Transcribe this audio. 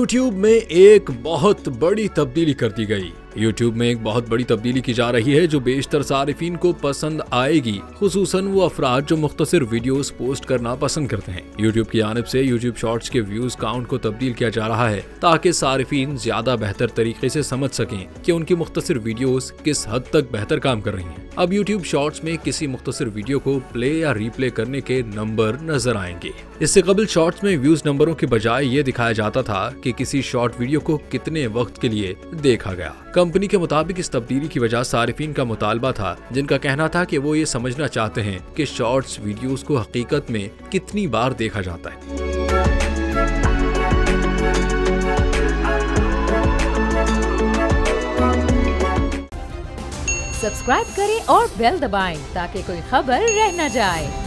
YouTube में एक बहुत बड़ी तब्दीली कर दी गई। YouTube में एक बहुत बड़ी तब्दीली की जा रही है जो बेशतर सारिफीन को पसंद आएगी, खुसूसन वो अफराद जो मुख्तसर वीडियोस पोस्ट करना पसंद करते हैं। YouTube की जानिब से YouTube शॉर्ट्स के व्यूज काउंट को तब्दील किया जा रहा है ताकि सारिफीन ज्यादा बेहतर तरीके से समझ सकें कि उनकी मुख्तसर वीडियोस किस हद तक बेहतर काम कर रही हैं। अब YouTube शॉर्ट्स में किसी मुख्तसर वीडियो को प्ले या रीप्ले करने के नंबर नजर आएंगे। इससे कबल शॉर्ट्स में व्यूज नंबरों के बजाय ये दिखाया जाता था कि किसी शॉर्ट वीडियो को कितने वक्त के लिए देखा गया। कंपनी के मुताबिक इस तब्दीली की वजह सारिफीन का मुतालबा था, जिनका कहना था कि वो ये समझना चाहते हैं कि शॉर्ट्स वीडियोस को हकीकत में कितनी बार देखा जाता है। सब्सक्राइब करें और बेल दबाएं ताकि कोई खबर रह न जाए।